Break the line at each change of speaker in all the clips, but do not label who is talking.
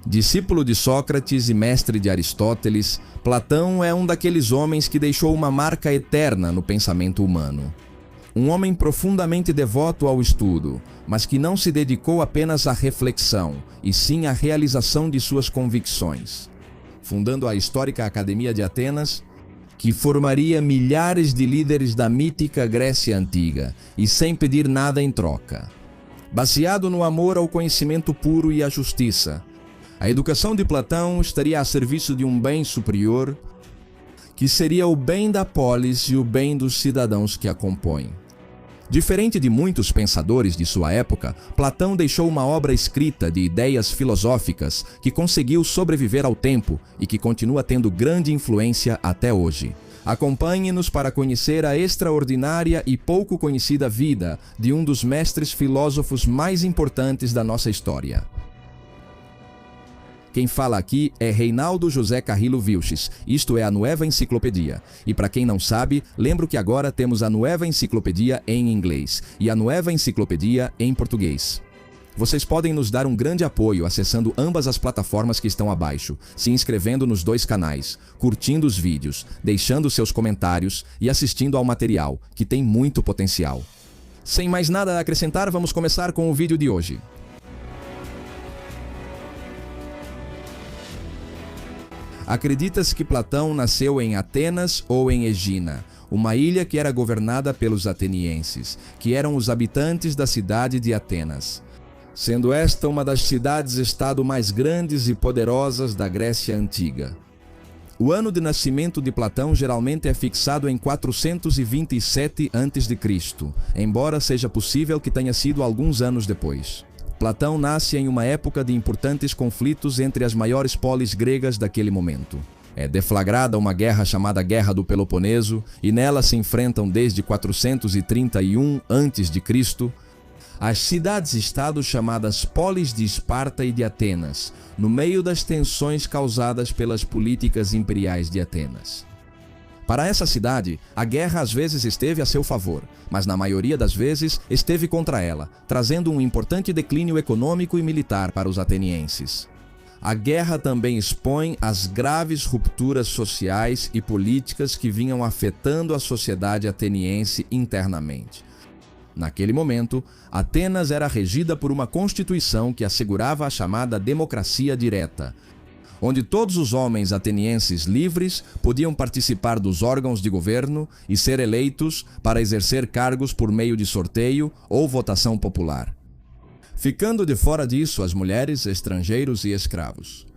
Discípulo de Sócrates e mestre de Aristóteles, Platão é um daqueles homens que deixou uma marca eterna no pensamento humano. Um homem profundamente devoto ao estudo, mas que não se dedicou apenas à reflexão, e sim à realização de suas convicções. Fundando a histórica Academia de Atenas, que formaria milhares de líderes da mítica Grécia Antiga, e sem pedir nada em troca. Baseado no amor ao conhecimento puro e à justiça, a educação de Platão estaria a serviço de um bem superior, que seria o bem da polis e o bem dos cidadãos que a compõem. Diferente de muitos pensadores de sua época, Platão deixou uma obra escrita de ideias filosóficas que conseguiu sobreviver ao tempo e que continua tendo grande influência até hoje. Acompanhe-nos para conhecer a extraordinária e pouco conhecida vida de um dos mestres filósofos mais importantes da nossa história. Quem fala aqui é Reinaldo José Carrillo Vilches, isto é a Nueva Enciclopedia. E para quem não sabe, lembro que agora temos a Nueva Enciclopedia em inglês e a Nueva Enciclopedia em português. Vocês podem nos dar um grande apoio acessando ambas as plataformas que estão abaixo, se inscrevendo nos 2 canais, curtindo os vídeos, deixando seus comentários e assistindo ao material, que tem muito potencial. Sem mais nada a acrescentar, vamos começar com o vídeo de hoje. Acredita-se que Platão nasceu em Atenas ou em Egina, uma ilha que era governada pelos atenienses, que eram os habitantes da cidade de Atenas, sendo esta uma das cidades-estado mais grandes e poderosas da Grécia Antiga. O ano de nascimento de Platão geralmente é fixado em 427 a.C., embora seja possível que tenha sido alguns anos depois. Platão nasce em uma época de importantes conflitos entre as maiores polis gregas daquele momento. É deflagrada uma guerra chamada Guerra do Peloponeso, e nela se enfrentam desde 431 a.C. as cidades-estados chamadas Polis de Esparta e de Atenas, no meio das tensões causadas pelas políticas imperiais de Atenas. Para essa cidade, a guerra às vezes esteve a seu favor, mas na maioria das vezes esteve contra ela, trazendo um importante declínio econômico e militar para os atenienses. A guerra também expõe as graves rupturas sociais e políticas que vinham afetando a sociedade ateniense internamente. Naquele momento, Atenas era regida por uma constituição que assegurava a chamada democracia direta, onde todos os homens atenienses livres podiam participar dos órgãos de governo e ser eleitos para exercer cargos por meio de sorteio ou votação popular. Ficando de fora disso as mulheres, estrangeiros e escravos.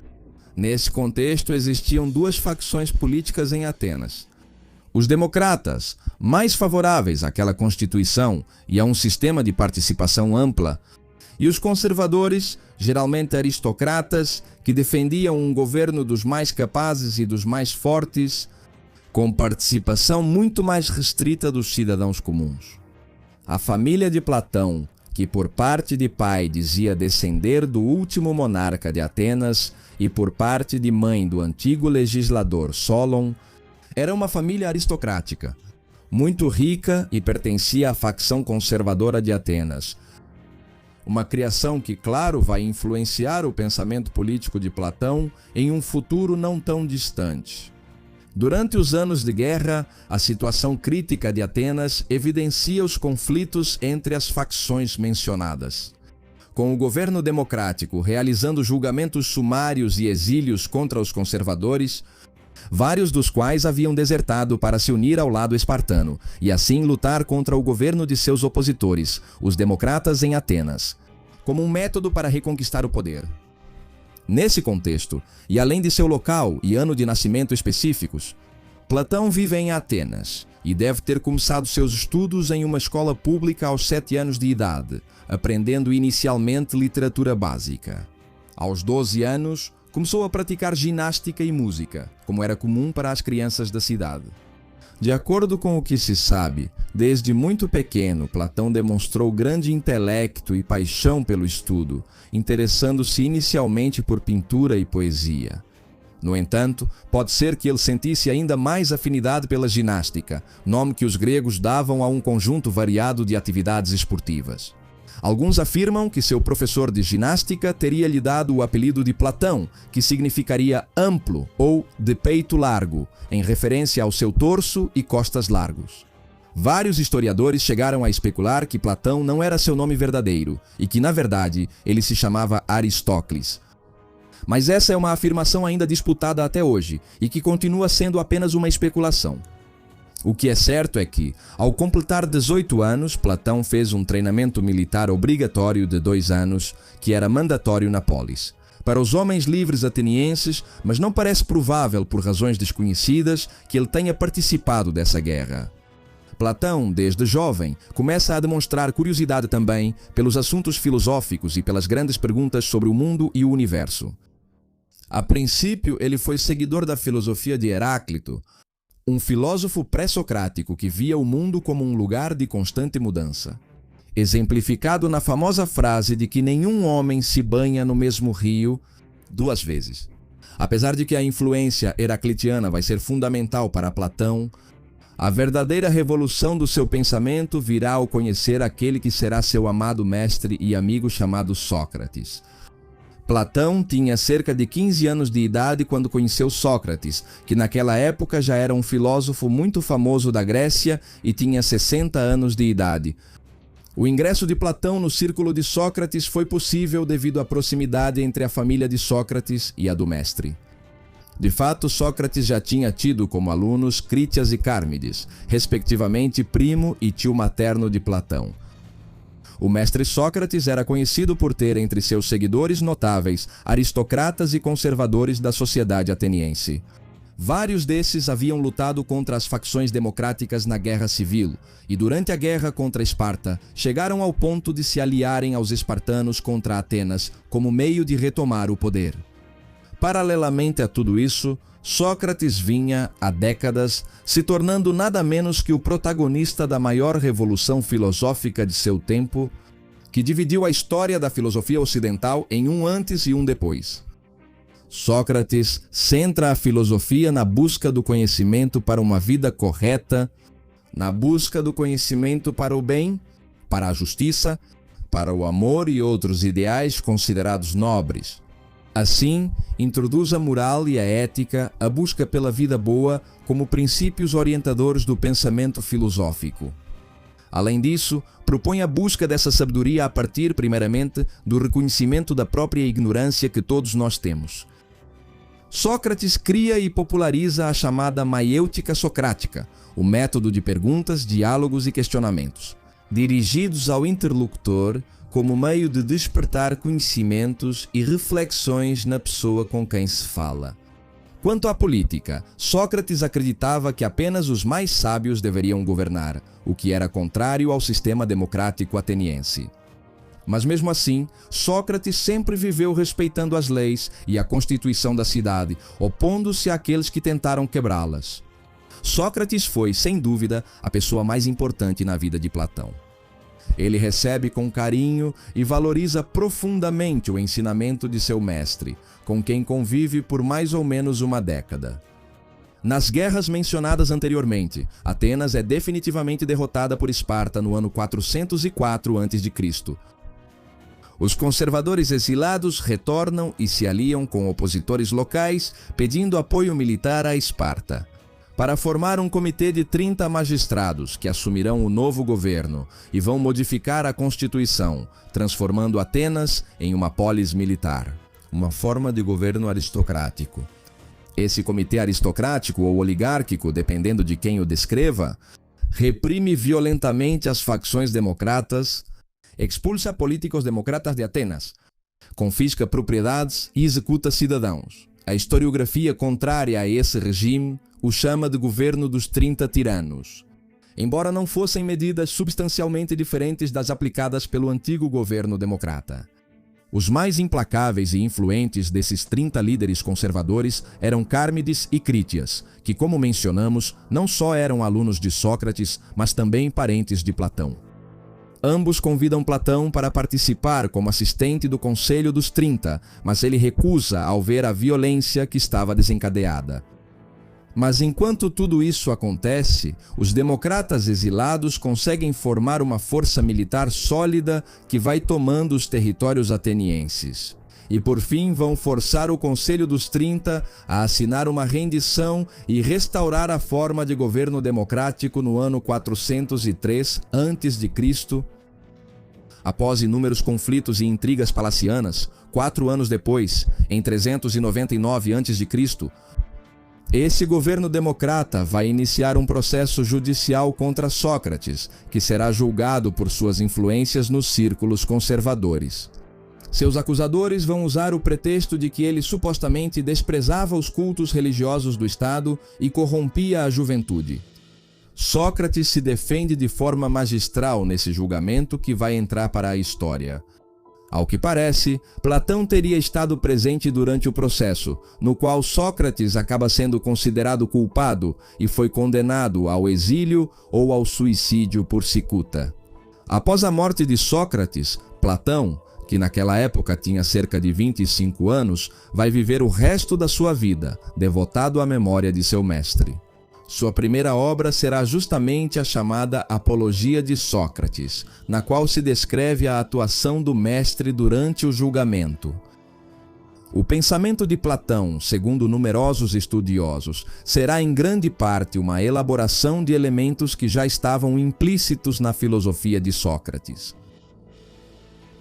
Nesse contexto existiam 2 facções políticas em Atenas. Os democratas, mais favoráveis àquela constituição e a um sistema de participação ampla, e os conservadores, geralmente aristocratas, que defendiam um governo dos mais capazes e dos mais fortes, com participação muito mais restrita dos cidadãos comuns. A família de Platão, que por parte de pai dizia descender do último monarca de Atenas e por parte de mãe do antigo legislador Solon, era uma família aristocrática, muito rica e pertencia à facção conservadora de Atenas. Uma criação que, claro, vai influenciar o pensamento político de Platão em um futuro não tão distante. Durante os anos de guerra, a situação crítica de Atenas evidencia os conflitos entre as facções mencionadas. Com o governo democrático realizando julgamentos sumários e exílios contra os conservadores, vários dos quais haviam desertado para se unir ao lado espartano e assim lutar contra o governo de seus opositores, os democratas em Atenas, como um método para reconquistar o poder. Nesse contexto, e além de seu local e ano de nascimento específicos, Platão vive em Atenas e deve ter começado seus estudos em uma escola pública aos 7 anos de idade, aprendendo inicialmente literatura básica. Aos 12 anos, começou a praticar ginástica e música, como era comum para as crianças da cidade. De acordo com o que se sabe, desde muito pequeno, Platão demonstrou grande intelecto e paixão pelo estudo, interessando-se inicialmente por pintura e poesia. No entanto, pode ser que ele sentisse ainda mais afinidade pela ginástica, nome que os gregos davam a um conjunto variado de atividades esportivas. Alguns afirmam que seu professor de ginástica teria lhe dado o apelido de Platão, que significaria amplo ou de peito largo, em referência ao seu torso e costas largos. Vários historiadores chegaram a especular que Platão não era seu nome verdadeiro e que, na verdade, ele se chamava Aristócles. Mas essa é uma afirmação ainda disputada até hoje e que continua sendo apenas uma especulação. O que é certo é que, ao completar 18 anos, Platão fez um treinamento militar obrigatório de 2 anos, que era mandatório na polis, para os homens livres atenienses, mas não parece provável, por razões desconhecidas, que ele tenha participado dessa guerra. Platão, desde jovem, começa a demonstrar curiosidade também pelos assuntos filosóficos e pelas grandes perguntas sobre o mundo e o universo. A princípio, ele foi seguidor da filosofia de Heráclito, um filósofo pré-socrático que via o mundo como um lugar de constante mudança, exemplificado na famosa frase de que nenhum homem se banha no mesmo rio 2 vezes. Apesar de que a influência heraclitiana vai ser fundamental para Platão, a verdadeira revolução do seu pensamento virá ao conhecer aquele que será seu amado mestre e amigo chamado Sócrates. Platão tinha cerca de 15 anos de idade quando conheceu Sócrates, que naquela época já era um filósofo muito famoso da Grécia e tinha 60 anos de idade. O ingresso de Platão no círculo de Sócrates foi possível devido à proximidade entre a família de Sócrates e a do mestre. De fato, Sócrates já tinha tido como alunos Crítias e Cármides, respectivamente primo e tio materno de Platão. O mestre Sócrates era conhecido por ter entre seus seguidores notáveis aristocratas e conservadores da sociedade ateniense. Vários desses haviam lutado contra as facções democráticas na Guerra Civil e, durante a guerra contra Esparta, chegaram ao ponto de se aliarem aos espartanos contra Atenas como meio de retomar o poder. Paralelamente a tudo isso, Sócrates vinha, há décadas, se tornando nada menos que o protagonista da maior revolução filosófica de seu tempo, que dividiu a história da filosofia ocidental em um antes e um depois. Sócrates centra a filosofia na busca do conhecimento para uma vida correta, na busca do conhecimento para o bem, para a justiça, para o amor e outros ideais considerados nobres. Assim, introduz a moral e a ética, a busca pela vida boa, como princípios orientadores do pensamento filosófico. Além disso, propõe a busca dessa sabedoria a partir, primeiramente, do reconhecimento da própria ignorância que todos nós temos. Sócrates cria e populariza a chamada maiêutica socrática, o método de perguntas, diálogos e questionamentos, dirigidos ao interlocutor, como meio de despertar conhecimentos e reflexões na pessoa com quem se fala. Quanto à política, Sócrates acreditava que apenas os mais sábios deveriam governar, o que era contrário ao sistema democrático ateniense. Mas mesmo assim, Sócrates sempre viveu respeitando as leis e a constituição da cidade, opondo-se àqueles que tentaram quebrá-las. Sócrates foi, sem dúvida, a pessoa mais importante na vida de Platão. Ele recebe com carinho e valoriza profundamente o ensinamento de seu mestre, com quem convive por mais ou menos uma década. Nas guerras mencionadas anteriormente, Atenas é definitivamente derrotada por Esparta no ano 404 a.C. Os conservadores exilados retornam e se aliam com opositores locais, pedindo apoio militar a Esparta, para formar um comitê de 30 magistrados que assumirão o novo governo e vão modificar a Constituição, transformando Atenas em uma polis militar, uma forma de governo aristocrático. Esse comitê aristocrático ou oligárquico, dependendo de quem o descreva, reprime violentamente as facções democratas, expulsa políticos democratas de Atenas, confisca propriedades e executa cidadãos. A historiografia contrária a esse regime o chama de governo dos 30 tiranos, embora não fossem medidas substancialmente diferentes das aplicadas pelo antigo governo democrata. Os mais implacáveis e influentes desses 30 líderes conservadores eram Cármides e Crítias, que, como mencionamos, não só eram alunos de Sócrates, mas também parentes de Platão. Ambos convidam Platão para participar como assistente do Conselho dos 30, mas ele recusa ao ver a violência que estava desencadeada. Mas enquanto tudo isso acontece, os democratas exilados conseguem formar uma força militar sólida que vai tomando os territórios atenienses. E por fim vão forçar o Conselho dos 30 a assinar uma rendição e restaurar a forma de governo democrático no ano 403 a.C. Após inúmeros conflitos e intrigas palacianas, 4 anos depois, em 399 a.C., esse governo democrata vai iniciar um processo judicial contra Sócrates, que será julgado por suas influências nos círculos conservadores. Seus acusadores vão usar o pretexto de que ele supostamente desprezava os cultos religiosos do Estado e corrompia a juventude. Sócrates se defende de forma magistral nesse julgamento que vai entrar para a história. Ao que parece, Platão teria estado presente durante o processo, no qual Sócrates acaba sendo considerado culpado e foi condenado ao exílio ou ao suicídio por cicuta. Após a morte de Sócrates, Platão, que naquela época tinha cerca de 25 anos, vai viver o resto da sua vida, devotado à memória de seu mestre. Sua primeira obra será justamente a chamada Apologia de Sócrates, na qual se descreve a atuação do mestre durante o julgamento. O pensamento de Platão, segundo numerosos estudiosos, será em grande parte uma elaboração de elementos que já estavam implícitos na filosofia de Sócrates.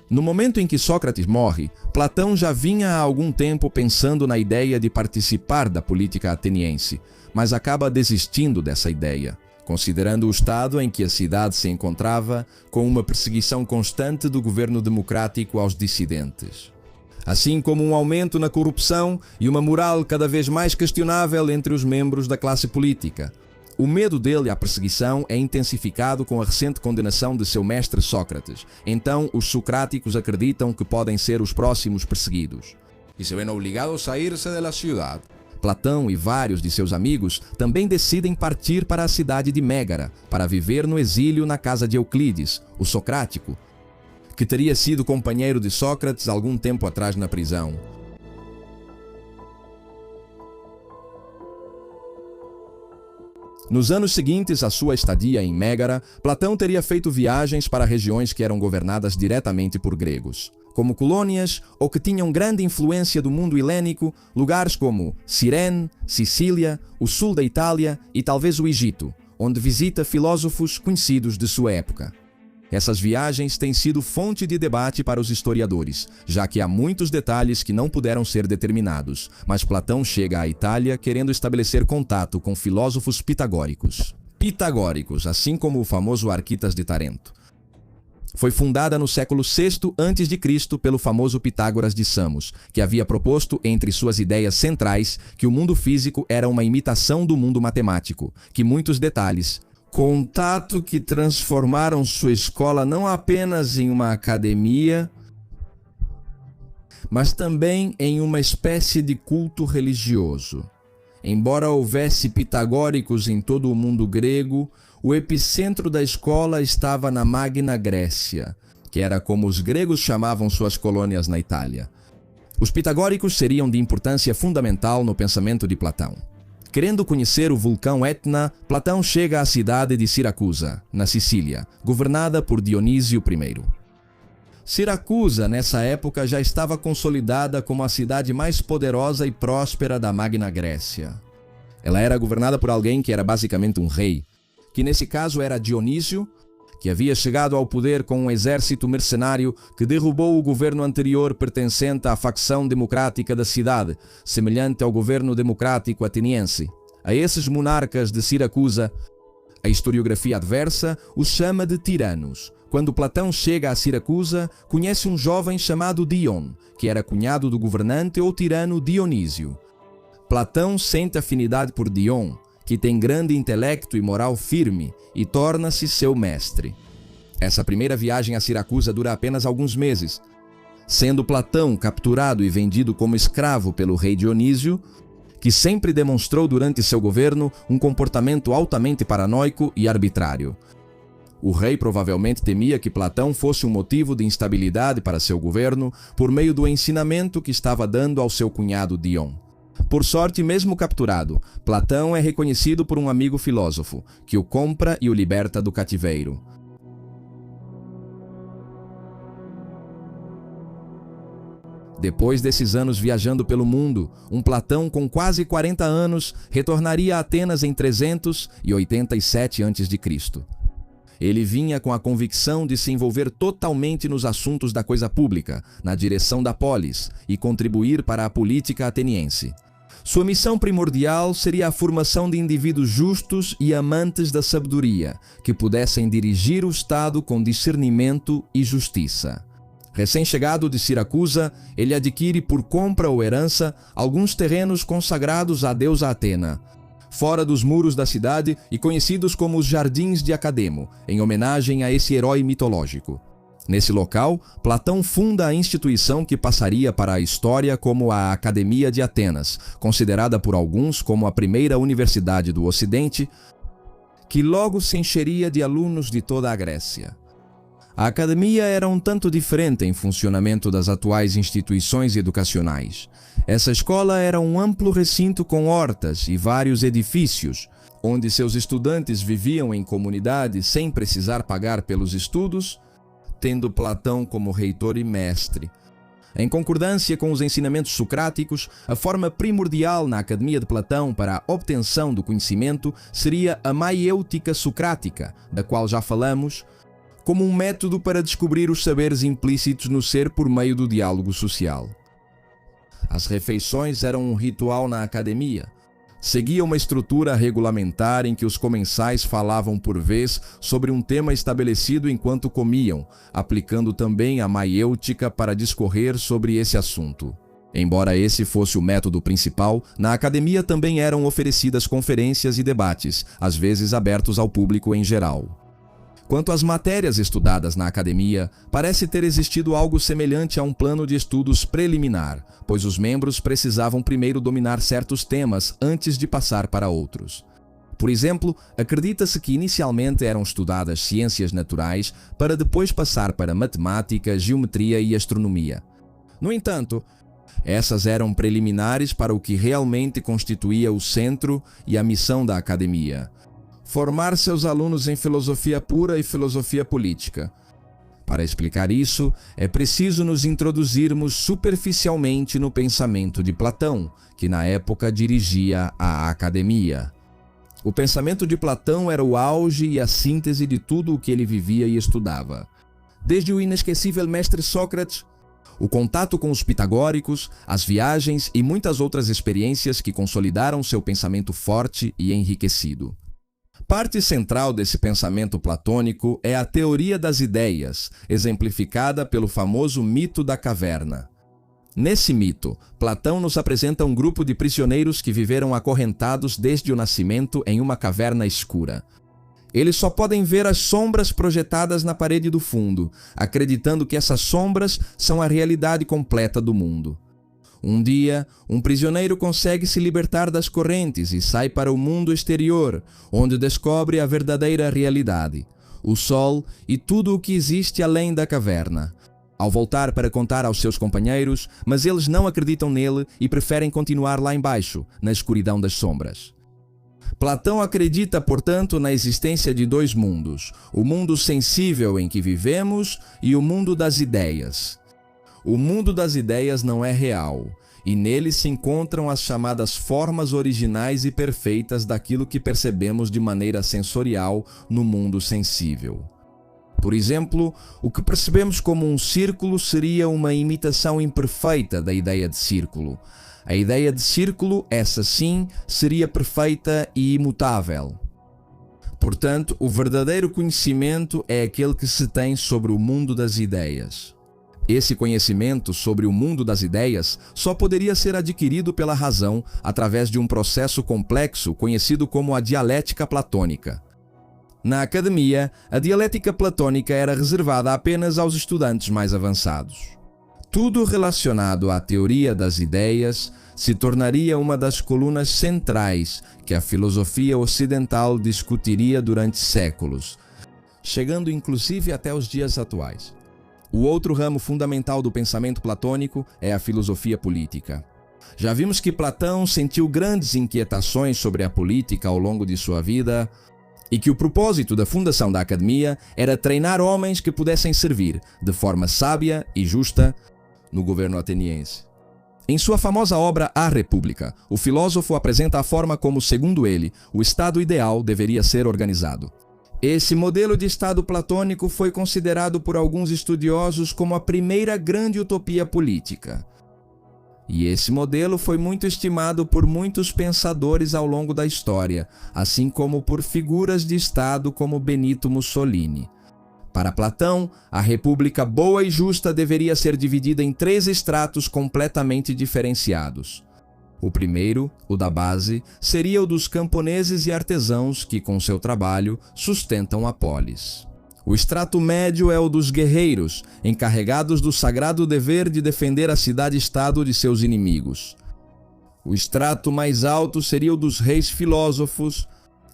No momento em que Sócrates morre, Platão já vinha há algum tempo pensando na ideia de participar da política ateniense, mas acaba desistindo dessa ideia, considerando o estado em que a cidade se encontrava, com uma perseguição constante do governo democrático aos dissidentes, assim como um aumento na corrupção e uma moral cada vez mais questionável entre os membros da classe política. O medo dele à perseguição é intensificado com a recente condenação de seu mestre Sócrates. Então, os socráticos acreditam que podem ser os próximos perseguidos.
E se ven obrigados a irse de la ciudad.
Platão e vários de seus amigos também decidem partir para a cidade de Mégara, para viver no exílio na casa de Euclides, o socrático, que teria sido companheiro de Sócrates algum tempo atrás na prisão. Nos anos seguintes à sua estadia em Mégara, Platão teria feito viagens para regiões que eram governadas diretamente por gregos, como colônias ou que tinham grande influência do mundo helênico, lugares como Cirene, Sicília, o sul da Itália e talvez o Egito, onde visita filósofos conhecidos de sua época. Essas viagens têm sido fonte de debate para os historiadores, já que há muitos detalhes que não puderam ser determinados, mas Platão chega à Itália querendo estabelecer contato com filósofos pitagóricos. Pitagóricos, assim como o famoso Arquitas de Tarento. Foi fundada no século VI a.C. pelo famoso Pitágoras de Samos, que havia proposto entre suas ideias centrais que o mundo físico era uma imitação do mundo matemático, que muitos detalhes, contato que transformaram sua escola não apenas em uma academia, mas também em uma espécie de culto religioso. Embora houvesse pitagóricos em todo o mundo grego, o epicentro da escola estava na Magna Grécia, que era como os gregos chamavam suas colônias na Itália. Os pitagóricos seriam de importância fundamental no pensamento de Platão. Querendo conhecer o vulcão Etna, Platão chega à cidade de Siracusa, na Sicília, governada por Dionísio I. Siracusa, nessa época, já estava consolidada como a cidade mais poderosa e próspera da Magna Grécia. Ela era governada por alguém que era basicamente um rei, que nesse caso era Dionísio, que havia chegado ao poder com um exército mercenário que derrubou o governo anterior pertencente à facção democrática da cidade, semelhante ao governo democrático ateniense. A esses monarcas de Siracusa, a historiografia adversa os chama de tiranos. Quando Platão chega a Siracusa, conhece um jovem chamado Dion, que era cunhado do governante ou tirano Dionísio. Platão sente afinidade por Dion, que tem grande intelecto e moral firme, e torna-se seu mestre. Essa primeira viagem a Siracusa dura apenas alguns meses, sendo Platão capturado e vendido como escravo pelo rei Dionísio, que sempre demonstrou durante seu governo um comportamento altamente paranoico e arbitrário. O rei provavelmente temia que Platão fosse um motivo de instabilidade para seu governo por meio do ensinamento que estava dando ao seu cunhado Dion. Por sorte, mesmo capturado, Platão é reconhecido por um amigo filósofo, que o compra e o liberta do cativeiro. Depois desses anos viajando pelo mundo, um Platão com quase 40 anos retornaria a Atenas em 387 a.C. Ele vinha com a convicção de se envolver totalmente nos assuntos da coisa pública, na direção da polis, e contribuir para a política ateniense. Sua missão primordial seria a formação de indivíduos justos e amantes da sabedoria, que pudessem dirigir o Estado com discernimento e justiça. Recém-chegado de Siracusa, ele adquire por compra ou herança alguns terrenos consagrados à deusa Atena, fora dos muros da cidade e conhecidos como os Jardins de Academo, em homenagem a esse herói mitológico. Nesse local, Platão funda a instituição que passaria para a história como a Academia de Atenas, considerada por alguns como a primeira universidade do Ocidente, que logo se encheria de alunos de toda a Grécia. A academia era um tanto diferente em funcionamento das atuais instituições educacionais. Essa escola era um amplo recinto com hortas e vários edifícios, onde seus estudantes viviam em comunidade sem precisar pagar pelos estudos, tendo Platão como reitor e mestre. Em concordância com os ensinamentos socráticos, a forma primordial na Academia de Platão para a obtenção do conhecimento seria a maiêutica socrática, da qual já falamos, como um método para descobrir os saberes implícitos no ser por meio do diálogo social. As refeições eram um ritual na academia. Seguia uma estrutura regulamentar em que os comensais falavam por vez sobre um tema estabelecido enquanto comiam, aplicando também a maiêutica para discorrer sobre esse assunto. Embora esse fosse o método principal, na academia também eram oferecidas conferências e debates, às vezes abertos ao público em geral. Quanto às matérias estudadas na academia, parece ter existido algo semelhante a um plano de estudos preliminar, pois os membros precisavam primeiro dominar certos temas antes de passar para outros. Por exemplo, acredita-se que inicialmente eram estudadas ciências naturais para depois passar para matemática, geometria e astronomia. No entanto, essas eram preliminares para o que realmente constituía o centro e a missão da academia: formar seus alunos em filosofia pura e filosofia política. Para explicar isso, é preciso nos introduzirmos superficialmente no pensamento de Platão, que na época dirigia a academia. O pensamento de Platão era o auge e a síntese de tudo o que ele vivia e estudava. Desde o inesquecível mestre Sócrates, o contato com os pitagóricos, as viagens e muitas outras experiências que consolidaram seu pensamento forte e enriquecido. Parte central desse pensamento platônico é a teoria das ideias, exemplificada pelo famoso mito da caverna. Nesse mito, Platão nos apresenta um grupo de prisioneiros que viveram acorrentados desde o nascimento em uma caverna escura. Eles só podem ver as sombras projetadas na parede do fundo, acreditando que essas sombras são a realidade completa do mundo. Um dia, um prisioneiro consegue se libertar das correntes e sai para o mundo exterior, onde descobre a verdadeira realidade, o sol e tudo o que existe além da caverna. Ao voltar para contar aos seus companheiros, mas eles não acreditam nele e preferem continuar lá embaixo, na escuridão das sombras. Platão acredita, portanto, na existência de dois mundos: o mundo sensível em que vivemos e o mundo das ideias. O mundo das ideias não é real, e nele se encontram as chamadas formas originais e perfeitas daquilo que percebemos de maneira sensorial no mundo sensível. Por exemplo, o que percebemos como um círculo seria uma imitação imperfeita da ideia de círculo. A ideia de círculo, essa sim, seria perfeita e imutável. Portanto, o verdadeiro conhecimento é aquele que se tem sobre o mundo das ideias. Esse conhecimento sobre o mundo das ideias só poderia ser adquirido pela razão através de um processo complexo conhecido como a dialética platônica. Na academia, a dialética platônica era reservada apenas aos estudantes mais avançados. Tudo relacionado à teoria das ideias se tornaria uma das colunas centrais que a filosofia ocidental discutiria durante séculos, chegando inclusive até os dias atuais. O outro ramo fundamental do pensamento platônico é a filosofia política. Já vimos que Platão sentiu grandes inquietações sobre a política ao longo de sua vida e que o propósito da fundação da academia era treinar homens que pudessem servir de forma sábia e justa no governo ateniense. Em sua famosa obra A República, o filósofo apresenta a forma como, segundo ele, o Estado ideal deveria ser organizado. Esse modelo de Estado platônico foi considerado por alguns estudiosos como a primeira grande utopia política. E esse modelo foi muito estimado por muitos pensadores ao longo da história, assim como por figuras de Estado como Benito Mussolini. Para Platão, a república boa e justa deveria ser dividida em 3 estratos completamente diferenciados. O primeiro, o da base, seria o dos camponeses e artesãos que, com seu trabalho, sustentam a polis. O estrato médio é o dos guerreiros, encarregados do sagrado dever de defender a cidade-estado de seus inimigos. O estrato mais alto seria o dos reis filósofos,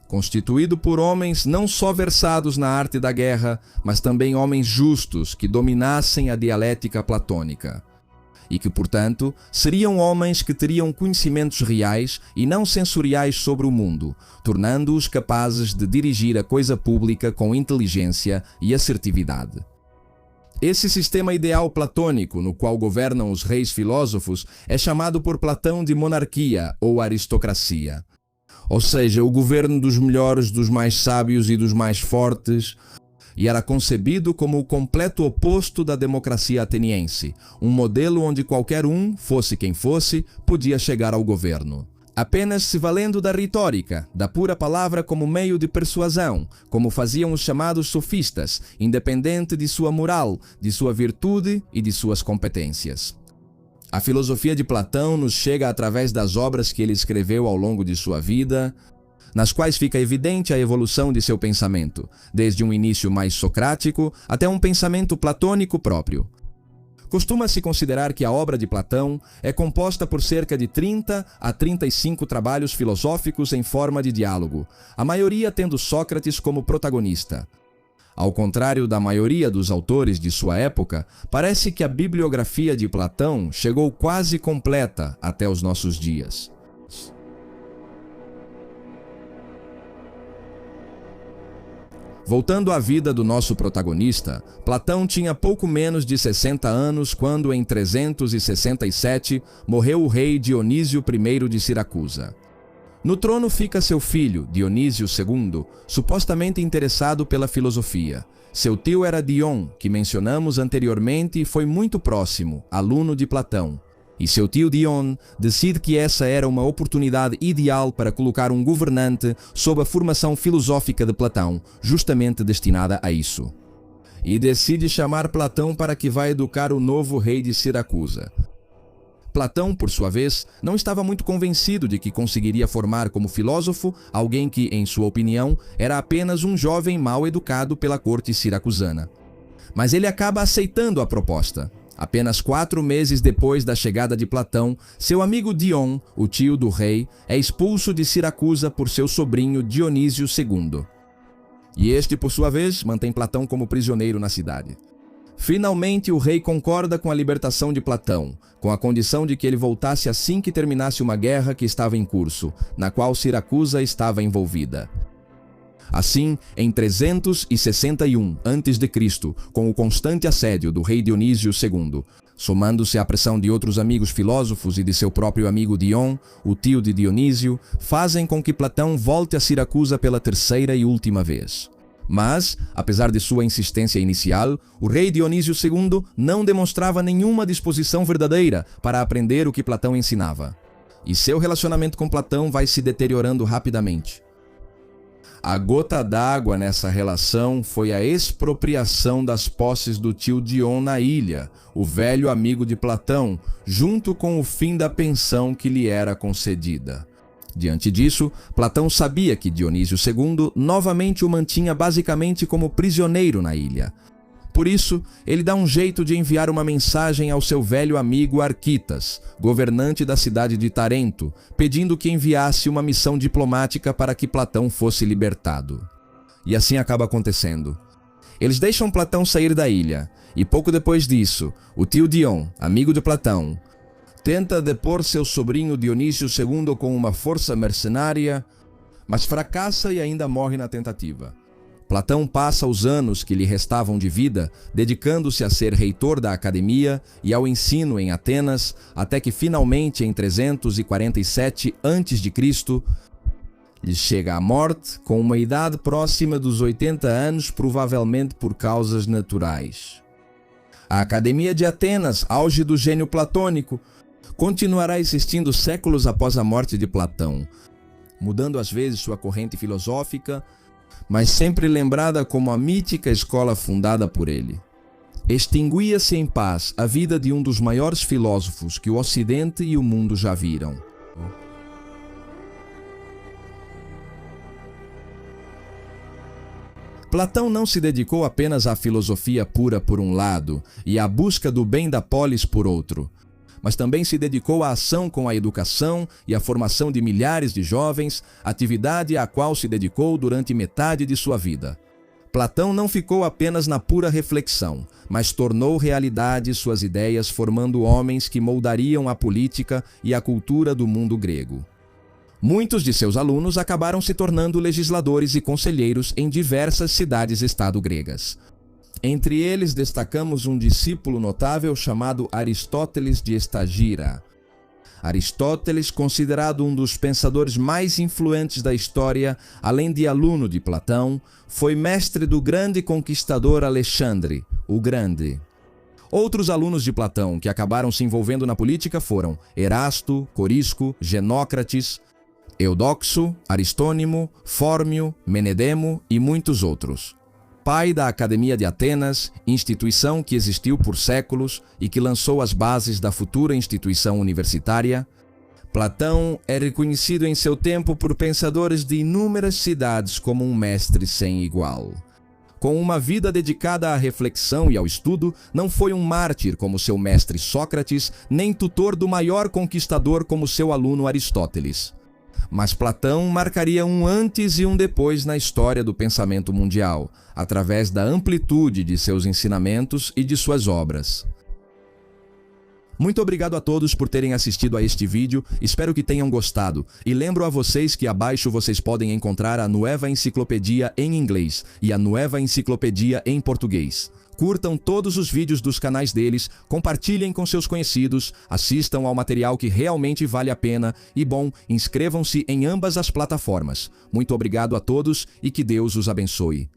constituído por homens não só versados na arte da guerra, mas também homens justos que dominassem a dialética platônica. E que, portanto, seriam homens que teriam conhecimentos reais e não sensoriais sobre o mundo, tornando-os capazes de dirigir a coisa pública com inteligência e assertividade. Esse sistema ideal platônico, no qual governam os reis filósofos, é chamado por Platão de monarquia ou aristocracia. Ou seja, o governo dos melhores, dos mais sábios e dos mais fortes, e era concebido como o completo oposto da democracia ateniense, um modelo onde qualquer um, fosse quem fosse, podia chegar ao governo. Apenas se valendo da retórica, da pura palavra como meio de persuasão, como faziam os chamados sofistas, independente de sua moral, de sua virtude e de suas competências. A filosofia de Platão nos chega através das obras que ele escreveu ao longo de sua vida, nas quais fica evidente a evolução de seu pensamento, desde um início mais socrático até um pensamento platônico próprio. Costuma-se considerar que a obra de Platão é composta por cerca de 30 a 35 trabalhos filosóficos em forma de diálogo, a maioria tendo Sócrates como protagonista. Ao contrário da maioria dos autores de sua época, parece que a bibliografia de Platão chegou quase completa até os nossos dias. Voltando à vida do nosso protagonista, Platão tinha pouco menos de 60 anos quando, em 367, morreu o rei Dionísio I de Siracusa. No trono fica seu filho, Dionísio II, supostamente interessado pela filosofia. Seu tio era Dion, que mencionamos anteriormente e foi muito próximo, aluno de Platão. E seu tio Dion decide que essa era uma oportunidade ideal para colocar um governante sob a formação filosófica de Platão, justamente destinada a isso. E decide chamar Platão para que vá educar o novo rei de Siracusa. Platão, por sua vez, não estava muito convencido de que conseguiria formar como filósofo alguém que, em sua opinião, era apenas um jovem mal educado pela corte siracusana. Mas ele acaba aceitando a proposta. Apenas 4 meses depois da chegada de Platão, seu amigo Dion, o tio do rei, é expulso de Siracusa por seu sobrinho Dionísio II. E este, por sua vez, mantém Platão como prisioneiro na cidade. Finalmente, o rei concorda com a libertação de Platão, com a condição de que ele voltasse assim que terminasse uma guerra que estava em curso, na qual Siracusa estava envolvida. Assim, em 361 a.C., com o constante assédio do rei Dionísio II, somando-se à pressão de outros amigos filósofos e de seu próprio amigo Dion, o tio de Dionísio, fazem com que Platão volte a Siracusa pela 3ª e última vez. Mas, apesar de sua insistência inicial, o rei Dionísio II não demonstrava nenhuma disposição verdadeira para aprender o que Platão ensinava. E seu relacionamento com Platão vai se deteriorando rapidamente. A gota d'água nessa relação foi a expropriação das posses do tio Dion na ilha, o velho amigo de Platão, junto com o fim da pensão que lhe era concedida. Diante disso, Platão sabia que Dionísio II novamente o mantinha basicamente como prisioneiro na ilha. Por isso, ele dá um jeito de enviar uma mensagem ao seu velho amigo Arquitas, governante da cidade de Tarento, pedindo que enviasse uma missão diplomática para que Platão fosse libertado. E assim acaba acontecendo. Eles deixam Platão sair da ilha, e pouco depois disso, o tio Dion, amigo de Platão, Tenta depor seu sobrinho Dionísio II com uma força mercenária, mas fracassa e ainda morre na tentativa. Platão passa os anos que lhe restavam de vida dedicando-se a ser reitor da academia e ao ensino em Atenas, até que finalmente em 347 a.C. lhe chega a morte com uma idade próxima dos 80 anos, provavelmente por causas naturais. A Academia de Atenas, auge do gênio platônico, continuará existindo séculos após a morte de Platão, mudando às vezes sua corrente filosófica, mas sempre lembrada como a mítica escola fundada por ele. Extinguia-se em paz a vida de um dos maiores filósofos que o Ocidente e o mundo já viram. Platão não se dedicou apenas à filosofia pura por um lado e à busca do bem da polis por outro, mas também se dedicou à ação com a educação e à formação de milhares de jovens, atividade à qual se dedicou durante metade de sua vida. Platão não ficou apenas na pura reflexão, mas tornou realidade suas ideias, formando homens que moldariam a política e a cultura do mundo grego. Muitos de seus alunos acabaram se tornando legisladores e conselheiros em diversas cidades-estado gregas. Entre eles destacamos um discípulo notável chamado Aristóteles de Estagira. Aristóteles, considerado um dos pensadores mais influentes da história, além de aluno de Platão, foi mestre do grande conquistador Alexandre, o Grande. Outros alunos de Platão que acabaram se envolvendo na política foram Erasto, Corisco, Genócrates, Eudoxo, Aristônimo, Fórmio, Menedemo e muitos outros. Pai da Academia de Atenas, instituição que existiu por séculos e que lançou as bases da futura instituição universitária, Platão é reconhecido em seu tempo por pensadores de inúmeras cidades como um mestre sem igual. Com uma vida dedicada à reflexão e ao estudo, não foi um mártir como seu mestre Sócrates, nem tutor do maior conquistador como seu aluno Aristóteles. Mas Platão marcaria um antes e um depois na história do pensamento mundial, através da amplitude de seus ensinamentos e de suas obras. Muito obrigado a todos por terem assistido a este vídeo, espero que tenham gostado. E lembro a vocês que abaixo vocês podem encontrar a Nueva Enciclopedia em inglês e a Nueva Enciclopedia em português. Curtam todos os vídeos dos canais deles, compartilhem com seus conhecidos, assistam ao material que realmente vale a pena e, bom, inscrevam-se em ambas as plataformas. Muito obrigado a todos e que Deus os abençoe.